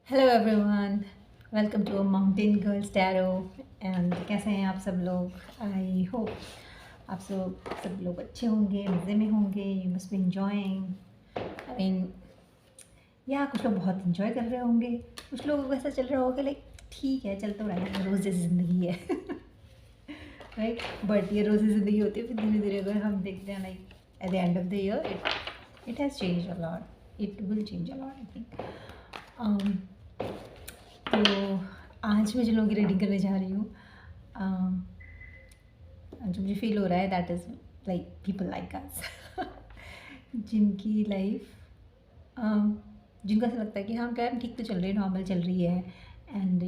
Hello everyone, welcome to mountain girls tarot. And कैसे हैं आप सब लोग? आई होप आप सब लोग अच्छे होंगे, मज़े में होंगे। You must be enjoying. I mean, या कुछ लोग बहुत इंजॉय कर रहे होंगे, कुछ लोगों को ऐसा चल रहा होगा लाइक ठीक है, चल तो रहा है, रोज़ जैसी ज़िंदगी है। राइट, बट ये रोज़ ज़िंदगी होती है, फिर धीरे धीरे अगर हम देखते हैं like at the end of the year it has change a lot, it will change a lot I think. तो आज मैं जिन लोगों की रीडिंग करने जा रही हूँ, जो मुझे फील हो रहा है that is like people like us. जिनकी लाइफ, जिनको ऐसा लगता है कि हाँ क्या ठीक तो चल रही है, नॉर्मल चल रही है, एंड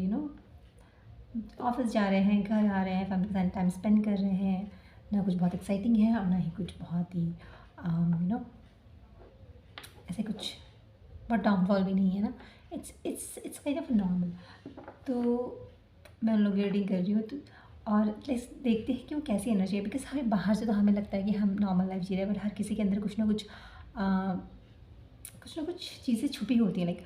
ऑफिस जा रहे हैं, घर आ रहे हैं, फैमिली के साथ टाइम स्पेंड कर रहे हैं, ना कुछ बहुत एक्साइटिंग है और ना ही कुछ बहुत ही ऐसे कुछ बहुत डाउनफॉल भी नहीं है ना। It's kind of normal. तो मैं उन लोग की रीडिंग कर रही हूँ, तो और लेट्स देखते हैं कि वो कैसी एनर्जी है। बिकॉज हमें बाहर से तो हमें लगता है कि हम नॉर्मल लाइफ जी रहे हैं, बट हर किसी के अंदर कुछ ना कुछ चीज़ें छुपी होती हैं। लाइक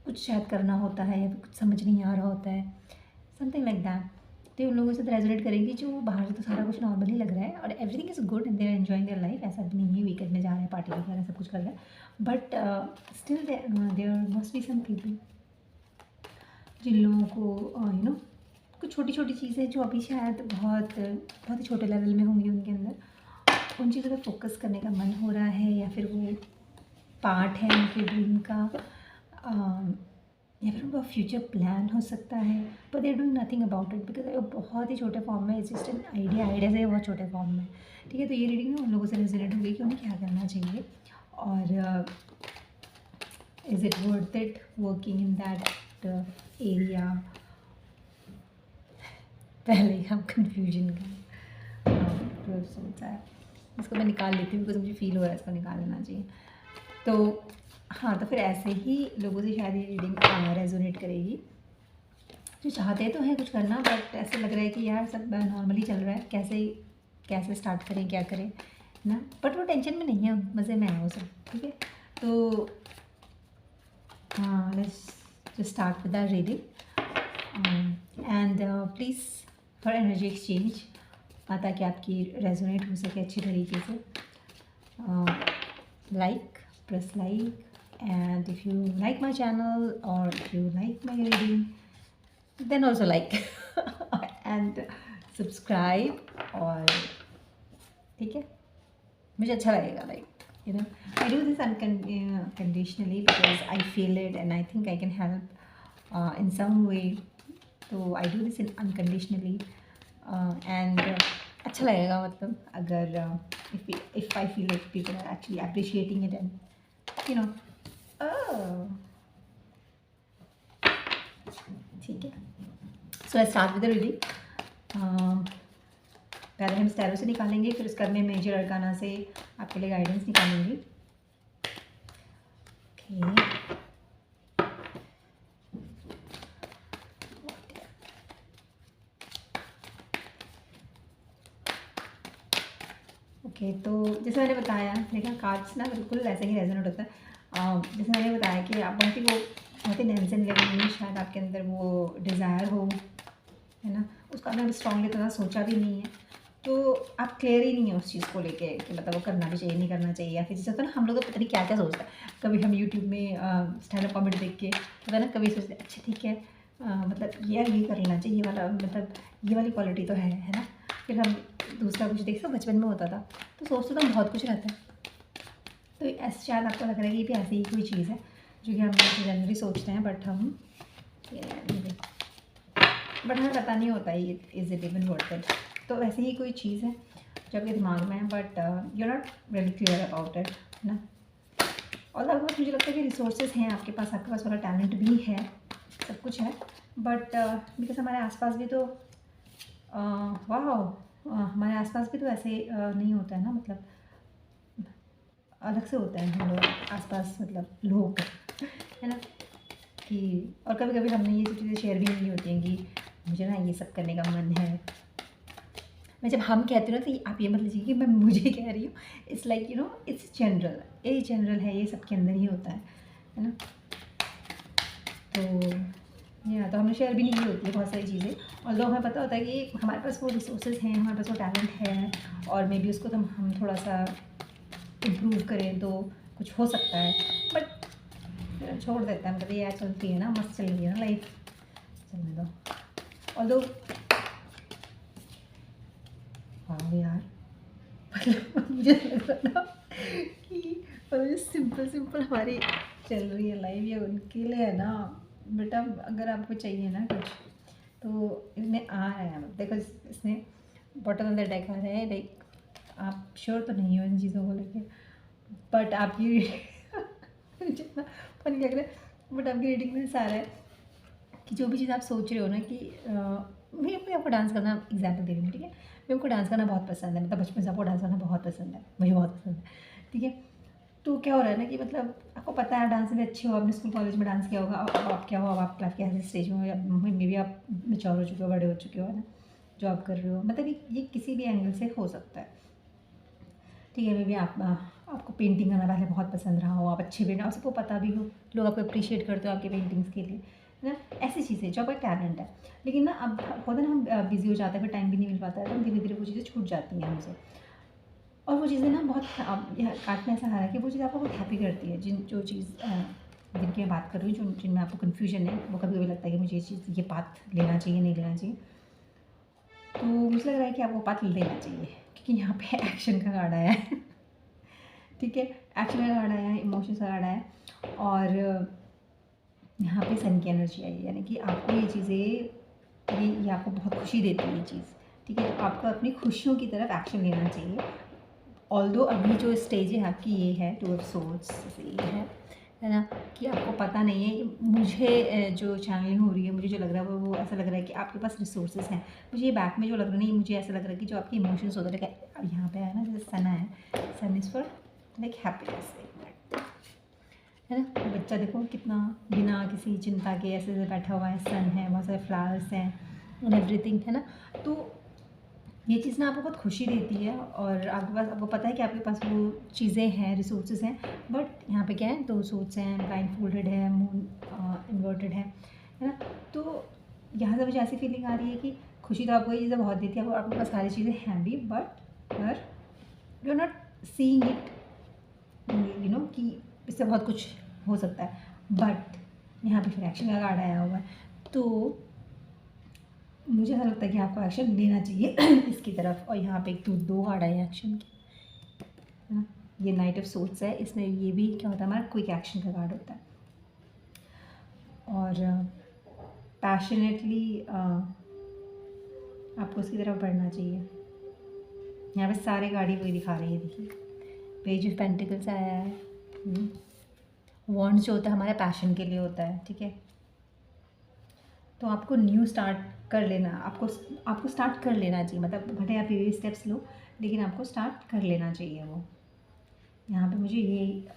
कुछ शायद करना होता है या फिर कुछ समझ नहीं आ रहा होता है, समथिंग लाइक दैट। तो उन लोगों से रेजोनेट करेंगी जो बाहर से तो सारा कुछ नॉर्मल ही लग रहा है और everything is good and they are enjoying their life. ऐसा भी नहीं है वीकेंड में जा रहे हैं, पार्टी वगैरह सब कुछ कर रहे हैं, but still there must be some people जिन लोगों को कुछ छोटी छोटी चीज़ें जो अभी शायद बहुत बहुत ही छोटे लेवल में होंगी उनके अंदर, उन चीज़ों पर फोकस करने का मन हो रहा है, या फिर वो पार्ट है उनके ड्रीम का, या फिर उनका फ्यूचर प्लान हो सकता है, but they are doing nothing about it because बहुत ही छोटे फॉर्म में, इट्स जस्ट एन आइडिया से बहुत छोटे फॉर्म में। ठीक है, तो ये रीडिंग ना उन लोगों से रेजोनेट होगी कि उन्हें क्या करना चाहिए, और is it worth it working in that area. पहले ही हम कन्फ्यूजन का सोचा है, इसको मैं निकाल लेती हूँ बिकॉज मुझे फील हो रहा है इसको निकाल लेना चाहिए। तो हाँ, तो फिर ऐसे ही लोगों से शायद ये रीडिंग रेजोनेट करेगी जो चाहते तो हैं कुछ करना, बट ऐसा लग रहा है कि यार सब नॉर्मली चल रहा है, कैसे कैसे स्टार्ट करें, क्या करें ना। बट वो टेंशन में नहीं है, मज़े में है वो सब। ठीक है, तो हाँ, let's just start with our reading. And please for energy exchange, ताकि आपकी रेजोनेट हो सके अच्छे तरीके से, like, press like, and if you like my channel or if you like my reading, then also like and subscribe। और ठीक है, मुझे अच्छा लगेगा, like I do this unconditionally because I feel it and I think I can help in some way, तो I do this in unconditionally, and अच्छा लगेगा, मतलब अगर if I feel like people are actually appreciating it and you know oh ठीक है। So I start with the reading. पहले हम स्टैरो से निकालेंगे, फिर उसके बाद मैं मेजर अरकाना से आपके लिए गाइडेंस निकालूंगी। ओके, तो जैसे मैंने बताया, देखा कार्ड्स ना बिल्कुल ऐसे ही रेजोनेट होता है। जैसे मैंने बताया कि आप बहुत ही टेंशन लेवल में शायद आपके अंदर वो डिज़ायर हो, है ना, उसका आपने स्ट्रॉन्गली तरह सोचा भी नहीं है, तो आप क्लियर ही नहीं है उस चीज़ को लेके कि मतलब वो करना भी चाहिए नहीं करना चाहिए, या फिर जैसे होता है ना हम लोग तो पता नहीं क्या क्या सोचते हैं। कभी हम यूट्यूब में स्टैंड अप कॉमेडी देख के पता ना, कभी सोचते अच्छा ठीक है, मतलब यार ये कर लेना चाहिए, ये वाला मतलब ये वाली क्वालिटी तो है ना। फिर हम दूसरा कुछ देखते, बचपन में होता था, तो सोचते तो हम बहुत कुछ रहता है। तो ऐसे शायद आपको लग रहा है कि भी ऐसी ही कोई चीज़ है जो कि हम जनरली सोचते हैं, बट हमें पता नहीं होता है is it even worth it. तो वैसे ही कोई चीज़ है जो आपके दिमाग में है, but you are not very clear about it, है ना। और लगभग मुझे लगता है कि रिसोर्सेज हैं आपके पास थोड़ा टैलेंट भी है, सब कुछ है, बट बिकॉज हमारे आसपास भी तो वाह हमारे आसपास भी तो ऐसे नहीं होता है ना, मतलब अलग से होता है हम लोग आसपास, मतलब लोग, है ना। कि और कभी कभी हमने ये सब चीज़ें शेयर भी नहीं होती हैं कि मुझे ना ये सब करने का मन है। मैं जब हम कहते हो ना, तो आप ये मत लीजिए कि मैं मुझे कह रही हूँ, इट्स लाइक इट्स जनरल, ये जनरल है, ये सबके अंदर ही होता है ना। तो या तो हमने शेयर भी नहीं की होती है बहुत सारी चीज़ें, और जो हमें पता होता है कि हमारे पास वो रिसोर्सेज हैं, हमारे पास वो टैलेंट है, और मे बी उसको तो हम थोड़ा सा इम्प्रूव करें तो कुछ हो सकता है, बट छोड़ देते हैं हम, कभी यार चलती है ना, मस्त चल रही है ना लाइफ, चलने दो। और दो हाँ यार, मतलब मुझे लग रहा था कि मतलब सिंपल सिंपल हमारी चल रही है लाइफ, ये उनके लिए है ना बेटा। अगर आपको चाहिए ना कुछ तो इसमें आ रहा है, मतलब देखो इसमें बॉटम ऑफ द डेक आ रहा है, लाइक आप श्योर तो नहीं हो इन चीज़ों को लेके, बट आपकी जितना फनी लग रहा है, बट आपकी रीडिंग में ऐसा आ रहा है कि जो भी चीज़ आप सोच रहे हो ना कि मैं आपको डांस करना एग्जाम्पल दे रही हूँ, ठीक है। मेरे को डांस करना बहुत पसंद है, मतलब बचपन से आपको डांस करना बहुत पसंद है, मुझे बहुत पसंद है, ठीक है। तो क्या हो रहा है ना कि मतलब आपको पता है आप डांस में अच्छे हो, आपने स्कूल कॉलेज में डांस किया होगा, अब आप क्या हो, अब आप लाइफ के ऐसे स्टेज में हो, या मे बी आप मेच्योर हो चुके हो, बड़े हो चुके हो, है ना, जॉब कर रहे हो, मतलब ये किसी भी एंगल से हो सकता है, ठीक है। मे बी आपको पेंटिंग करना पहले बहुत पसंद रहा हो, आप अच्छे पेंटर, सबको पता भी हो, लोग आपको अप्रिशिएट करते हो आपके पेंटिंग्स के लिए, है ना, ऐसी चीज़ें जो आपका टैलेंट है। लेकिन ना अब होता है ना, हम बिज़ी हो जाते हैं, फिर टाइम भी नहीं मिल पाता है, तो धीरे धीरे वो चीज़ें छूट जाती हैं हमसे, और वो चीज़ें ना बहुत काट में ऐसा आ रहा है कि वो चीज़ आपको बहुत हैप्पी करती है, जो चीज़ जिनकी मैं बात कर रही हूँ, जिनमें आपको कन्फ्यूजन है, वो कभी कभी लगता है कि मुझे ये पाथ लेना चाहिए, नहीं लेना चाहिए, तो मुझे लग रहा है कि आपको पाथ लेना चाहिए, क्योंकि यहाँ पे एक्शन का कार्ड आया है ठीक है, एक्शन का कार्ड आया है, इमोशंस का कार्ड आया है, और यहाँ पे सन की एनर्जी आई है, यानी कि आपको ये चीज़ें, ये आपको बहुत खुशी देती है ये चीज़, ठीक है। तो आपको अपनी खुशियों की तरफ एक्शन लेना चाहिए, ऑल्दो अभी जो स्टेज है आपकी ये है, टू ऑफ सोर्ड्स से ये है ना, कि आपको पता नहीं है, मुझे जो चैनलिंग हो रही है, मुझे जो लग रहा है वो ऐसा लग रहा है कि आपके पास रिसोर्सेज हैं, मुझे ये बैक में जो लग रहा है नहीं, मुझे ऐसा लग रहा है कि जो आपके इमोशंस होते हैं, अब यहाँ पे आया ना, जैसे सन है, सन इज़ फॉर लाइक हैप्पीनेस, है ना। बच्चा देखो कितना बिना किसी चिंता के ऐसे ऐसे बैठा हुआ है, सन है, बहुत सारे फ्लावर्स हैं एंड एवरीथिंग, है ना। तो ये चीज़ ना आपको बहुत खुशी देती है, और आपके पास, आपको पता है कि आपके पास वो चीज़ें हैं, रिसोर्सेज हैं, बट यहाँ पे क्या है, दो सोर्स हैं, ब्लाइंड फोल्डेड है, मून इन्वर्टेड है ना। तो यहाँ से मुझे ऐसी फीलिंग आ रही है कि खुशी तो आपको ये चीज़ें बहुत देती है, और आपके पास सारी चीज़ें हैं भी, but you are not seeing it, you know, कि इससे बहुत कुछ हो सकता है, बट यहाँ पे फिर एक्शन का कार्ड आया हुआ है, तो मुझे ऐसा लगता है कि आपको एक्शन लेना चाहिए इसकी तरफ। और यहाँ पे एक तो दो कार्ड आए एक्शन के, है ना, ये नाइट ऑफ सोर्ड्स है, इसमें ये भी क्या होता है, हमारा क्विक एक्शन का कार्ड होता है, और पैशनेटली आपको उसकी तरफ बढ़ना चाहिए। यहाँ पे सारे कार्ड ही वही दिखा रही है, देखिए, पेज ऑफ पेंटिकल्स आया है, वॉन्ड जो होता है हमारे पैशन के लिए होता है, ठीक है। तो आपको न्यू स्टार्ट कर लेना, आपको स्टार्ट कर लेना चाहिए, मतलब भले आप ये स्टेप्स लो, लेकिन आपको स्टार्ट कर लेना चाहिए वो। यहाँ पे मुझे ये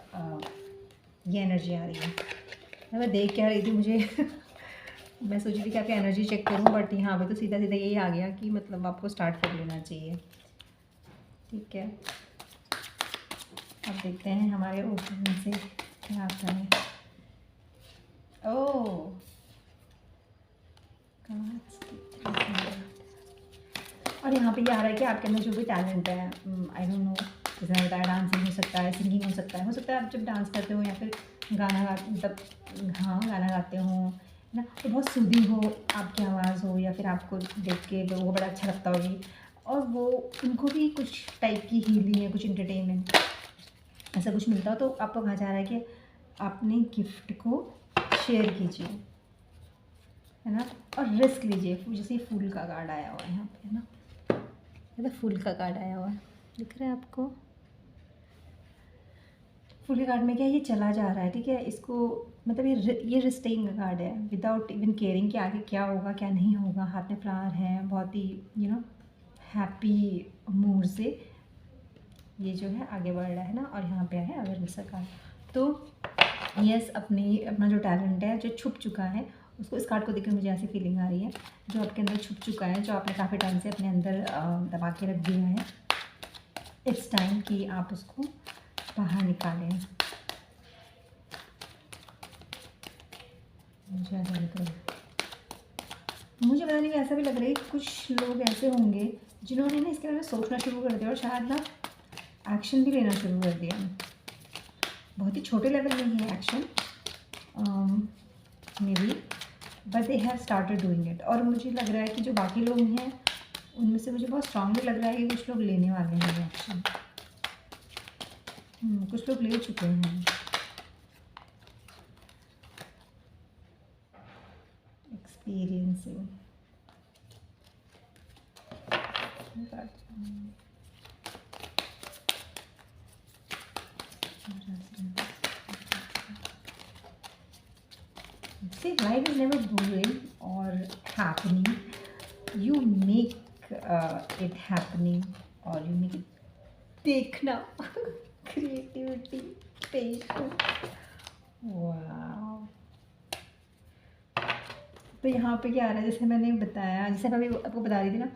एनर्जी आ रही है, मैं देख क्या रही थी, मुझे मैं सोच रही थी कि आपकी एनर्जी चेक करूँ, बट यहाँ पे तो सीधा सीधा यही आ गया कि मतलब आपको स्टार्ट कर लेना चाहिए, ठीक है। अब देखते हैं हमारे ओपन से क्या आता है। ओह, और यहाँ पे ये आ रहा है कि आपके अंदर जो भी टैलेंट है, आई डोंट नो, जैसे मैंने बताया, डांसिंग हो सकता है, सिंगिंग हो सकता है आप जब डांस करते हो या फिर गाना गा, मतलब हाँ गाना गाते हो ना, तो बहुत सूदिंग हो आपकी आवाज़ हो, या फिर आपको देख के लोगों को बड़ा अच्छा लगता होगी, और वो उनको भी कुछ टाइप की हीलिंग है, कुछ इंटरटेनमेंट ऐसा कुछ मिलता हो, तो आपको कहा जा रहा है कि अपने गिफ्ट को शेयर कीजिए, है ना, और रिस्क लीजिए। जैसे फूल का कार्ड आया हुआ है यहाँ पे, है ना, मतलब फूल का कार्ड आया हुआ है, दिख रहा है आपको, फूल के कार्ड में क्या, ये चला जा रहा है, ठीक है। इसको मतलब ये रिस्टेइंग का कार्ड है, विदाउट इवन केयरिंग कि आगे क्या होगा क्या नहीं होगा। हाथ में फ्लावर है, बहुत ही यू नो हैप्पी मूड से ये जो है आगे बढ़ रहा है ना, और यहाँ पे है अवेयरनेस का कार्ड। तो यस, अपना जो टैलेंट है, जो छुप चुका है, उसको, इस कार्ड को देखकर मुझे ऐसी फीलिंग आ रही है, जो आपके अंदर छुप चुका है, जो आपने काफ़ी टाइम से अपने अंदर दबा के रख दिया है, इट्स टाइम कि आप उसको बाहर निकालें। मुझे ऐसा लग रहा है, मुझे पता नहीं, ऐसा भी लग रहा है कि कुछ लोग ऐसे होंगे जिन्होंने ना इसके बारे में सोचना शुरू कर दिया और शायद ना एक्शन भी लेना शुरू कर दिया। बहुत ही छोटे लेवल में ही है action may be, but they have started doing it. और मुझे लग रहा है कि जो बाकी लोग हैं उनमें से मुझे बहुत स्ट्रांगली लग रहा है कि कुछ लोग लेने वाले हैं ये एक्शन। कुछ लोग ले चुके हैं। Experiencing, see, life is never boring or happening. You make it happening, or you make it देखना creativity, patience. Wow. तो यहाँ पे क्या आ रहा है, जैसे मैंने बताया, जैसे मैं अभी आपको बता रही थी ना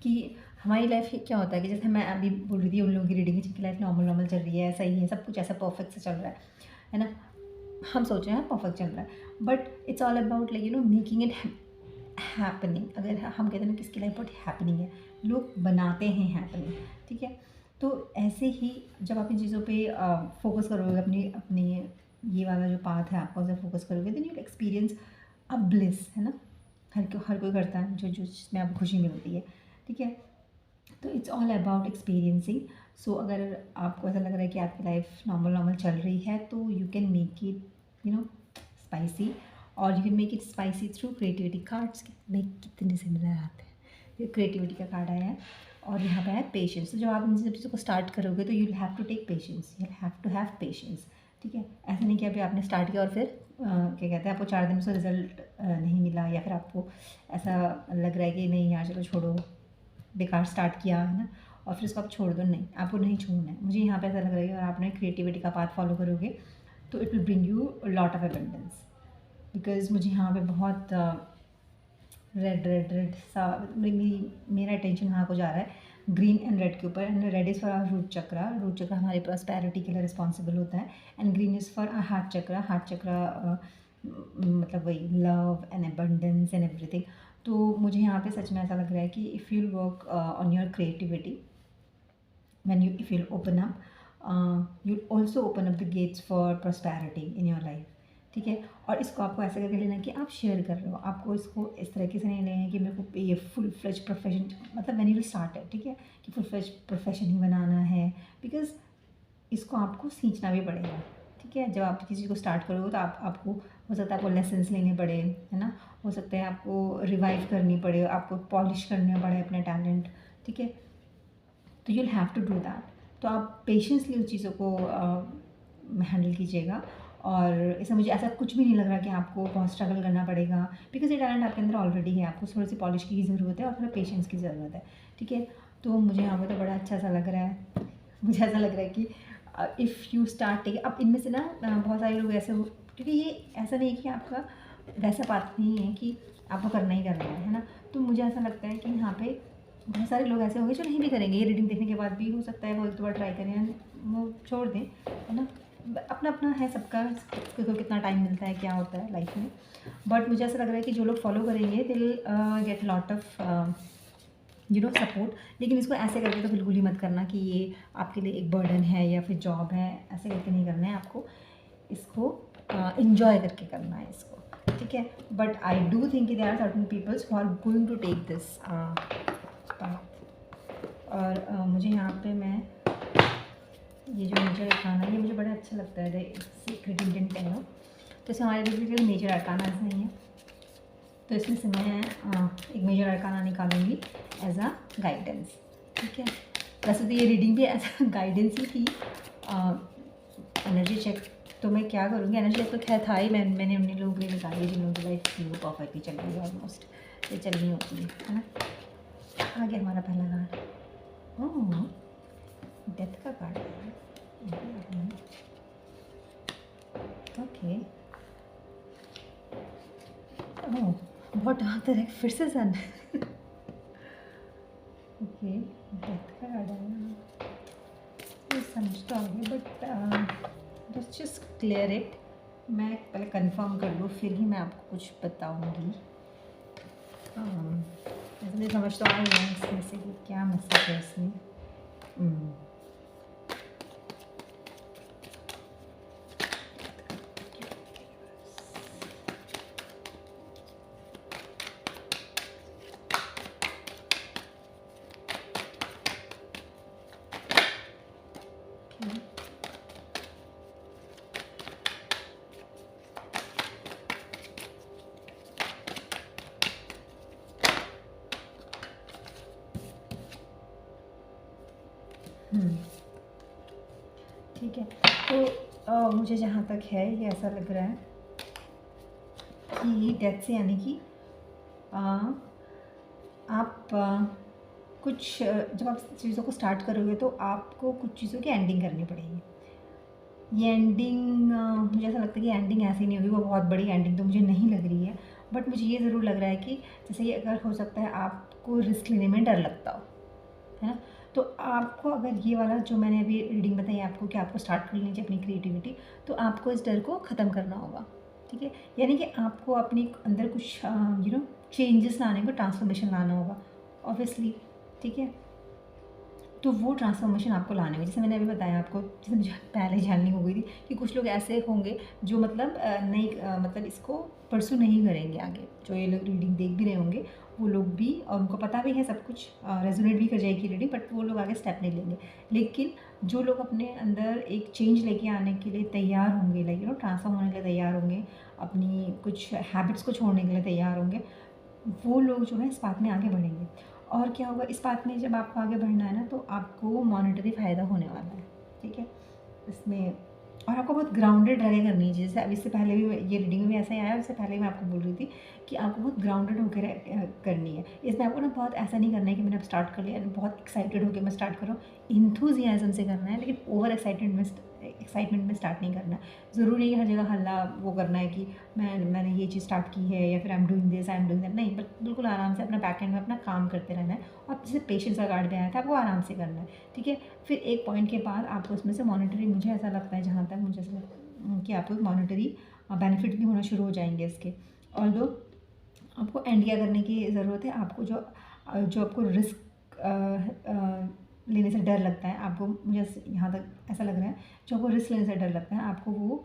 कि हमारी लाइफ क्या होता है कि जैसे मैं अभी बोल रही थी उन लोगों की रीडिंग जिनकी लाइफ नॉर्मल चल रही है, सही है, सब कुछ ऐसा परफेक्ट से चल रहा है ना। हम सोच रहे हैं परफेक्ट चल रहा है, but it's all about like making it happening. अगर हम कहते हैं ना किसकी लाइफ बहुत हैपनिंग है, लोग बनाते हैं हैपनिंग, ठीक है। तो ऐसे ही जब आप इन चीज़ों पे फोकस करोगे, अपनी ये वाला जो पाथ है आपका उसे फोकस करोगे, then you experience a bliss, है ना। हर कोई करता है जो जिसमें आपको खुशी मिलती है, ठीक है। तो इट्स ऑल अबाउट एक्सपीरियंसिंग। सो अगर आपको ऐसा लग रहा है कि आपकी लाइफ नॉर्मल चल रही है, तो you can make it spicy, और you can make it spicy through creativity cards में कितने सिमिलर आते हैं। ये क्रिएटिविटी का कार्ड आया है, और यहाँ पे है पेशेंस। तो जब आप इन सब चीज़ों को स्टार्ट करोगे तो you'll have to take patience, you'll have to have patience, ठीक है। ऐसा नहीं कि अभी आपने स्टार्ट किया और फिर क्या कहते हैं आपको 4 दिन से रिजल्ट नहीं मिला, या फिर आपको ऐसा लग रहा है कि नहीं यार चलो छोड़ो, बेकार स्टार्ट किया, है ना, और फिर उसको आप छोड़ दो। नहीं, आपको नहीं छोड़ना है। मुझे यहाँ पे ऐसा लग रहा है, और आपने क्रिएटिविटी का पाथ फॉलो करोगे तो it will bring you lot of abundance. Because मुझे यहाँ पे बहुत रेड सा मेरा अटेंशन वहाँ को जा रहा है, ग्रीन एंड रेड के ऊपर। And red is for our root chakra, root chakra हमारे प्रॉस्पेरिटी के लिए रिस्पॉन्सिबल होता है। And green is for our heart chakra, heart chakra मतलब वही love and abundance and everything. तो मुझे यहाँ पे सच में ऐसा लग रहा है कि if you work on your creativity, if you'll open up, you'll also open up the gates for prosperity in your life, ठीक है। और इसको आपको ऐसा करके लेना कि आप शेयर कर रहे हो, आपको इसको इस तरीके से नहीं लेना है कि मेरे को ये फुल फ्लेज प्रोफेशन, मतलब मैंने विल स्टार्ट है, ठीक है, कि फुल फ्लेज प्रोफेशन ही बनाना है, बिकॉज इसको आपको सींचना भी पड़ेगा, ठीक है। जब आप किसी को स्टार्ट करोगे तो आपको हो सकता है आपको लेसन्स लेने पड़े, है ना, हो सकता है आपको रिवाइव करनी पड़े, आपको पॉलिश करने पड़े अपने टैलेंट, ठीक है। तो you'll have to do that. तो आप पेशेंसली उस चीज़ों को हैंडल कीजिएगा। और इसमें मुझे ऐसा कुछ भी नहीं लग रहा कि आपको बहुत स्ट्रगल करना पड़ेगा, बिकॉज ये टैलेंट आपके अंदर ऑलरेडी है। आपको थोड़ी सी पॉलिश की ज़रूरत है और थोड़ा पेशेंस की ज़रूरत है, ठीक है। तो मुझे यहाँ पर तो बड़ा अच्छा सा लग रहा है। मुझे ऐसा लग रहा है कि इफ़ यू स्टार्ट टेक, अब इनमें से ना बहुत सारे लोग ऐसे हो, क्योंकि ये ऐसा नहीं है कि आपका वैसा बात नहीं है कि आपको करना ही करना है ना। तो मुझे ऐसा लगता है कि यहाँ पे बहुत सारे लोग ऐसे होंगे जो नहीं भी करेंगे, ये रीडिंग देखने के बाद भी हो सकता है वो एक दो बार ट्राई करें, वो छोड़ दें, है ना। अपना अपना है सबका, किसको कितना टाइम मिलता है, क्या होता है लाइफ में। बट मुझे ऐसा लग रहा है कि जो लोग फॉलो करेंगे they will get lot of support. लेकिन इसको ऐसे करके तो बिल्कुल ही मत करना कि ये आपके लिए एक बर्डन है या फिर जॉब है, ऐसे करके नहीं करना है आपको। इसको इन्जॉय करके करना है इसको, ठीक है। But I do think there are certain peoples who are going to take this path. और मुझे यहाँ पे मैं ये जो मेजर अरकाना है, ये मुझे बड़ा अच्छा लगता है, सीक्रेट इंडियन टैरो। तो इसे हमारे बेसिकली मेजर अरकाना नहीं है, तो इसमें से मैं एक मेजर अरकाना निकालूंगी एज अ गाइडेंस, ठीक है। वैसे तो ये रीडिंग भी एज अ गाइडेंस ही थी। एनर्जी चेक तो मैं क्या करूँगी, एनर्जी चेक तो खैर था ही, मैंने उन्हीं लोगों के लिए निकाली जिन लोगों की लाइफ थी वो परफेक्टली चल रही है, ऑलमोस्ट ये चल रही होती है ना। आ गया हमारा पहला कार्ड, ओह डेथ का कार्ड है, ओके। ओह बहुत आता है फिर से सन ओके डेथ का कार्ड है, ये समझ तो आ गया, but let's just clear it. मैं पहले कंफर्म कर लूँ फिर ही मैं आपको कुछ बताऊँगी। मुझे समझ तो आ ही है इसमें से कि क्या मैसेज है इसमें। ठीक है, तो मुझे जहाँ तक है ये ऐसा लग रहा है कि डेथ से यानी कि आप कुछ जब आप चीज़ों को स्टार्ट करोगे तो आपको कुछ चीज़ों की एंडिंग करनी पड़ेगी। ये एंडिंग मुझे ऐसा लगता है कि एंडिंग ऐसी नहीं होगी, वो बहुत बड़ी एंडिंग तो मुझे नहीं लग रही है, बट मुझे ये ज़रूर लग रहा है कि जैसे कि अगर हो सकता है आपको रिस्क लेने में डर लगता हो, है ना, तो आपको अगर ये वाला जो मैंने अभी रीडिंग बताई आपको कि आपको स्टार्ट कर लेनी चाहिए अपनी क्रिएटिविटी, तो आपको इस डर को ख़त्म करना होगा। ठीक है, यानी कि आपको अपने अंदर कुछ चेंजेस लाने को, ट्रांसफॉर्मेशन लाना होगा ऑब्वियसली। ठीक है, तो वो ट्रांसफॉर्मेशन आपको लाने में, जैसे मैंने अभी बताया आपको, जैसे मुझे पहले जाननी हो गई थी कि कुछ लोग ऐसे होंगे जो मतलब नहीं मतलब इसको परसू नहीं करेंगे आगे, जो ये लोग रीडिंग देख भी रहे होंगे वो लोग भी, और उनको पता भी है सब कुछ, रेजोनेट भी कर जाएगी रीडिंग, बट वो लोग आगे स्टेप नहीं लेंगे। लेकिन जो लोग अपने अंदर एक चेंज लेके आने के लिए तैयार होंगे, लाइक ट्रांसफॉर्म होने के लिए तैयार होंगे, अपनी कुछ हैबिट्स को छोड़ने के लिए तैयार होंगे, वो लोग जो है इस बात में आगे बढ़ेंगे। और क्या होगा इस बात में, जब आपको आगे बढ़ना है ना, तो आपको मॉनेटरी फ़ायदा होने वाला है। ठीक है, इसमें और आपको बहुत ग्राउंडेड रह करनी है। जैसे अब इससे पहले भी ये रीडिंग में ऐसा ही आया, उससे पहले मैं आपको बोल रही थी कि आपको बहुत ग्राउंडेड होकर करनी है। इसमें आपको ना बहुत ऐसा नहीं करना है कि मैंने अब स्टार्ट कर लिया, बहुत एक्साइटेड होकर मैं स्टार्ट कर रहा हूँ, इंथुजियाज्म से करना है, लेकिन ओवर एक्साइटमेंट में स्टार्ट नहीं करना। ज़रूरी नहीं कि हर जगह हल्ला वो करना है कि मैंने ये चीज़ स्टार्ट की है या फिर I am doing this, I am doing that, नहीं, बट बिल्कुल आराम से अपना बैक एंड में अपना काम करते रहना है। और जैसे पेशेंस का कार्ड भी आया था, आपको आराम से करना है। ठीक है, फिर एक पॉइंट के बाद आपको उसमें से मॉनेटरी, मुझे ऐसा लगता है, जहाँ तक मुझे ऐसा लगता है कि आपको मॉनेटरी बेनिफिट भी होना शुरू हो जाएंगे इसके। ऑल्दो आपको एंड क्या करने की ज़रूरत है, आपको जो आपको रिस्क लेने से डर लगता है, आपको, मुझे यहाँ तक ऐसा लग रहा है, जो आपको रिस्क लेने से डर लगता है, आपको वो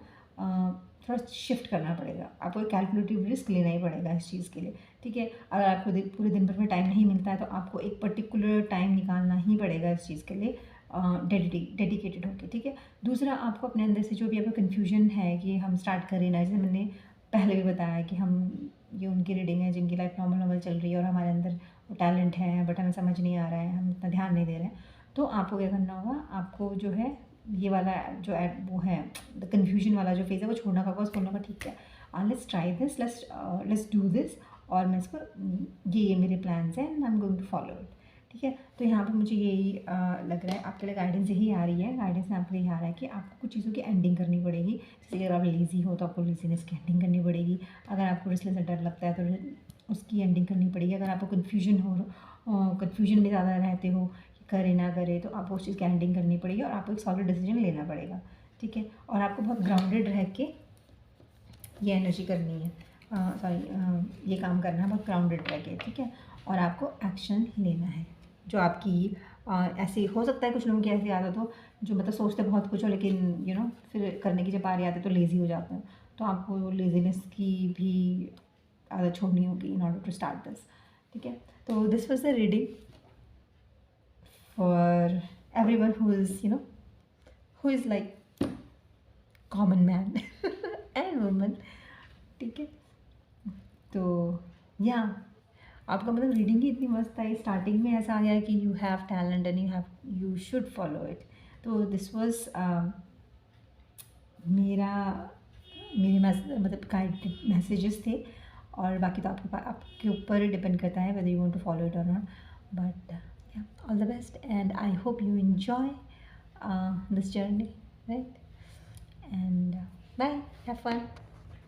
थोड़ा शिफ्ट करना पड़ेगा। आपको एक कैलकुलेटिव रिस्क लेना ही पड़ेगा इस चीज़ के लिए। ठीक है, अगर आपको पूरे दिन भर में टाइम नहीं मिलता है, तो आपको एक पर्टिकुलर टाइम निकालना ही पड़ेगा इस चीज़ के लिए, डेडिकेटेड होकर। ठीक है, दूसरा, आपको अपने अंदर से जो भी आपका कन्फ्यूजन है कि हम स्टार्ट करें ना, जैसे मैंने पहले भी बताया कि हम, ये उनकी रीडिंग है जिनकी लाइफ नॉर्मल चल रही है और हमारे अंदर वो टैलेंट है, बट हमें समझ नहीं आ रहा है, हम इतना ध्यान नहीं दे रहे हैं, तो आपको क्या करना होगा, आपको जो है ये वाला जो वो है, द कन्फ्यूजन वाला जो फेज़ है वो छोड़ना होगा, उसको बोलना होगा ठीक है, let's try this, let's do this, और मैं इसको, ये मेरे प्लान्स हैं and I am going to follow it. ठीक है, तो यहाँ पे मुझे यही लग रहा है, आपके लिए गाइडेंस यही आ रही है, गाइडेंस में आपके लिए आ रहा है कि आपको कुछ चीज़ों की एंडिंग करनी पड़ेगी। जैसे अगर आप लेज़ी हो तो आपको लेज़ीनेस की एंडिंग करनी पड़ेगी, अगर आपको रिस्क से डर लगता है तो उसकी एंडिंग करनी पड़ेगी, अगर आपको कन्फ्यूजन में ज़्यादा रहते हो कि करे ना करे, तो आपको उस चीज़ की एंडिंग करनी पड़ेगी और आपको एक सॉलिड डिसीजन लेना पड़ेगा। ठीक है, और आपको बहुत ग्राउंडेड रह के ये एनर्जी करनी है, ये काम करना है बहुत ग्राउंडेड रह के। ठीक है, और आपको एक्शन लेना है, जो आपकी ऐसे हो सकता है कुछ लोगों की ऐसी आदत हो जो मतलब सोचते बहुत कुछ हो, लेकिन फिर करने की जब बारी आती है तो लेज़ी हो जाते हैं, तो आपको लेज़ीनेस की भी आदत छोड़नी होगी in order to start this. ठीक है, तो this was the reading for everyone who is like common man and woman. ठीक है, तो या आपका मतलब रीडिंग ही इतनी मस्त आई, स्टार्टिंग में ऐसा आ गया कि you have talent and you should follow it. तो दिस वाज मेरे मतलब गाइडेड मैसेजेस थे, और बाकी तो आपके ऊपर डिपेंड करता है whether you want to follow it और not, but yeah, all the best and I hope you enjoy this journey, right, and bye, have fun.